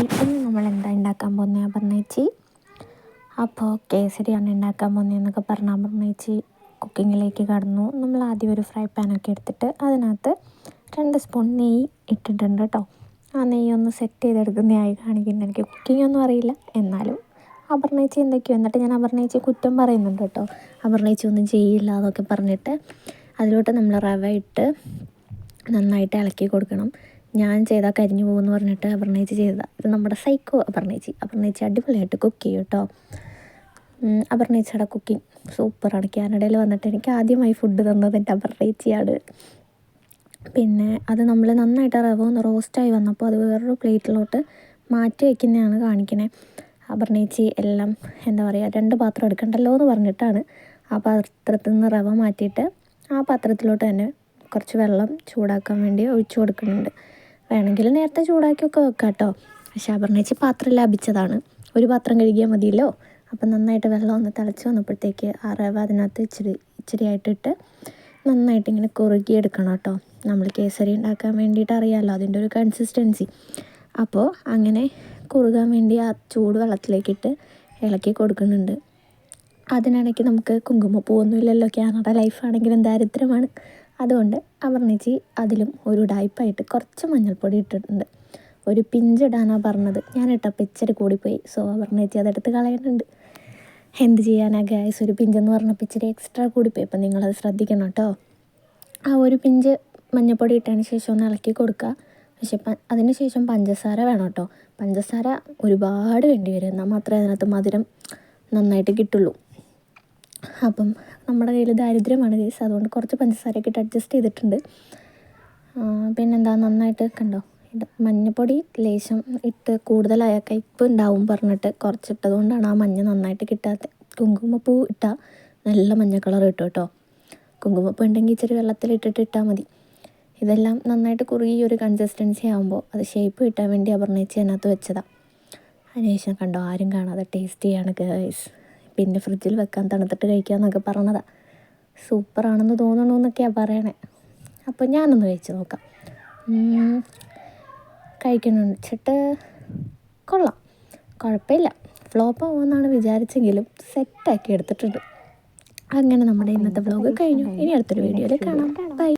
ഇന്ന് നമ്മൾ എന്താ ഉണ്ടാക്കാൻ പോകുന്നത് പറഞ്ഞേച്ചി. അപ്പോൾ കേസരിയാണ് ഉണ്ടാക്കാൻ പോകുന്നതെന്നൊക്കെ പറഞ്ഞാൽ പറഞ്ഞേച്ചി കുക്കിങ്ങിലേക്ക് കടന്നു. നമ്മൾ ആദ്യം ഒരു ഫ്രൈ പാനൊക്കെ എടുത്തിട്ട് അതിനകത്ത് 2 സ്പൂൺ നെയ്യ് ഇട്ടിട്ടുണ്ട് കേട്ടോ. ആ നെയ്യ് ഒന്ന് സെറ്റ് ചെയ്തെടുക്കുന്നതായി കാണിക്കുന്നത്. എനിക്ക് കുക്കിംഗ് ഒന്നും അറിയില്ല, എന്നാലും അപർണേച്ചി എന്തൊക്കെയോ, എന്നിട്ട് ഞാൻ അപർണേച്ചി കുറ്റം പറയുന്നുണ്ട് കേട്ടോ. അപർണേച്ചി ഒന്നും ചെയ്യില്ല എന്നൊക്കെ പറഞ്ഞിട്ട്. അതിലോട്ട് നമ്മൾ റവ ഇട്ട് നന്നായിട്ട് ഇളക്കി കൊടുക്കണം. ഞാൻ ചെയ്താൽ കരിഞ്ഞു പോകുമെന്ന് പറഞ്ഞിട്ട് അപർണേച്ചി ചെയ്തതാണ്. ഇത് നമ്മുടെ സൈക്കോ അപർണേച്ചി അടിപൊളിയായിട്ട് കുക്ക് ചെയ്യും കേട്ടോ. അപർണേച്ചിയുടെ കുക്കിംഗ് സൂപ്പറാണ്. കാനഡയിൽ വന്നിട്ട് എനിക്ക് ആദ്യമായി ഫുഡ് തന്നത് എൻ്റെ അപർണേച്ചിയാണ്. പിന്നെ അത് നമ്മൾ നന്നായിട്ട് റവ ഒന്ന് റോസ്റ്റായി വന്നപ്പോൾ അത് വേറൊരു പ്ലേറ്റിലോട്ട് മാറ്റി വയ്ക്കുന്നതാണ് കാണിക്കണേ. അപർണേച്ചി എല്ലാം എന്താ പറയുക, 2 പാത്രം എടുക്കണ്ടല്ലോ എന്ന് പറഞ്ഞിട്ടാണ് ആ പാത്രത്തിൽ നിന്ന് റവ മാറ്റിയിട്ട് ആ പാത്രത്തിലോട്ട് തന്നെ കുറച്ച് വെള്ളം ചൂടാക്കാൻ വേണ്ടി ഒഴിച്ചു കൊടുക്കുന്നുണ്ട്. വേണമെങ്കിൽ നേരത്തെ ചൂടാക്കിയൊക്കെ വെക്കാം കേട്ടോ. പക്ഷേ അപർണേച്ചി പാത്രം ലാഭിച്ചതാണ്. ഒരു പാത്രം കഴുകിയാൽ മതിയല്ലോ. അപ്പം നന്നായിട്ട് വെള്ളം ഒന്ന് തിളച്ച് വന്നപ്പോഴത്തേക്ക് ആ റവ അതിനകത്ത് ഇച്ചിരി ആയിട്ടിട്ട് നന്നായിട്ട് ഇങ്ങനെ കുറുകിയെടുക്കണം കേട്ടോ. നമ്മൾ കേസരി ഉണ്ടാക്കാൻ വേണ്ടിയിട്ട് അറിയാമല്ലോ അതിൻ്റെ ഒരു കൺസിസ്റ്റൻസി. അപ്പോൾ അങ്ങനെ കുറുകാൻ വേണ്ടി ആ ചൂട് വെള്ളത്തിലേക്കിട്ട് ഇളക്കി കൊടുക്കുന്നുണ്ട്. അതിനിടയ്ക്ക് നമുക്ക് കുങ്കുമപ്പൂവൊന്നുമില്ലല്ലോ, കാനഡ ലൈഫാണെങ്കിലും ദാരിദ്ര്യമാണ്. അതുകൊണ്ട് അപർണേച്ചി അതിലും ഒരു ഉഡായിപ്പായിട്ട് കുറച്ച് മഞ്ഞൾപ്പൊടി ഇട്ടിട്ടുണ്ട്. ഒരു പിഞ്ചിടാനാണ് പറഞ്ഞത്, ഞാൻ ഇട്ടപ്പോൾ ഇച്ചിരി കൂടിപ്പോയി. സോ അപർണേച്ചി അതെടുത്ത് കളയുന്നുണ്ട്. എന്ത് ചെയ്യാനാ ഗൈസ്, ഒരു പിഞ്ചെന്ന് പറഞ്ഞപ്പോൾ ഇച്ചിരി എക്സ്ട്രാ കൂടിപ്പോയി. അപ്പം നിങ്ങളത് ശ്രദ്ധിക്കണം കേട്ടോ. ആ ഒരു പിഞ്ച് മഞ്ഞൾപ്പൊടി ഇട്ടതിന് ശേഷം ഒന്ന് ഇളക്കി കൊടുക്കുക. പക്ഷെ അതിന് ശേഷം പഞ്ചസാര വേണം കേട്ടോ. പഞ്ചസാര ഒരുപാട് വേണ്ടി വരും, എന്നാൽ മാത്രമേ അതിനകത്ത് മധുരം നന്നായിട്ട് കിട്ടുള്ളൂ. അപ്പം നമ്മുടെ കയ്യിൽ ദാരിദ്ര്യമാണ് ഗൈസ്, അതുകൊണ്ട് കുറച്ച് പഞ്ചസാരയൊക്കെ ഇട്ട് അഡ്ജസ്റ്റ് ചെയ്തിട്ടുണ്ട്. പിന്നെന്താ, നന്നായിട്ട് കണ്ടോ, ഇത് മഞ്ഞൾപ്പൊടി ലേശം ഇട്ട് കൂടുതലായ കയ്പ്പ് ഉണ്ടാവും പറഞ്ഞിട്ട് കുറച്ചിട്ടത് കൊണ്ടാണ് ആ മഞ്ഞ നന്നായിട്ട് കിട്ടാത്തത്. കുങ്കുമപ്പൂ ഇട്ടാൽ നല്ല മഞ്ഞ കളർ കിട്ടും കേട്ടോ. കുങ്കുമപ്പൂ ഉണ്ടെങ്കിൽ ഇച്ചിരി വെള്ളത്തിലിട്ടിട്ട് ഇട്ടാൽ മതി. ഇതെല്ലാം നന്നായിട്ട് കുറുകി ഒരു കൺസിസ്റ്റൻസി ആകുമ്പോൾ അത് ഷേപ്പ് കിട്ടാൻ വേണ്ടി അപർണേച്ചി അതിനകത്ത് വെച്ചതാണ്. അതിനുശേഷം കണ്ടോ, ആരും കാണാതെ ടേസ്റ്റ് ചെയ്യാണ് ഗൈസ്. പിന്നെ ഫ്രിഡ്ജിൽ വെക്കാൻ, തണുത്തിട്ട് കഴിക്കാമെന്നൊക്കെ പറഞ്ഞതാണ്. സൂപ്പറാണെന്ന് തോന്നണു എന്നൊക്കെയാണ് പറയണേ. അപ്പോൾ ഞാനൊന്ന് കഴിച്ച് നോക്കാം. കഴിക്കണമെന്ന് വെച്ചിട്ട് കൊള്ളാം, കുഴപ്പമില്ല. ഫ്ലോപ്പ് ആവുമെന്നാണ് വിചാരിച്ചെങ്കിലും സെറ്റാക്കി എടുത്തിട്ടുണ്ട്. അങ്ങനെ നമ്മുടെ ഇന്നത്തെ വ്ലോഗ് കഴിഞ്ഞു. ഇനി അടുത്തൊരു വീഡിയോയിൽ കാണാം. ബൈ.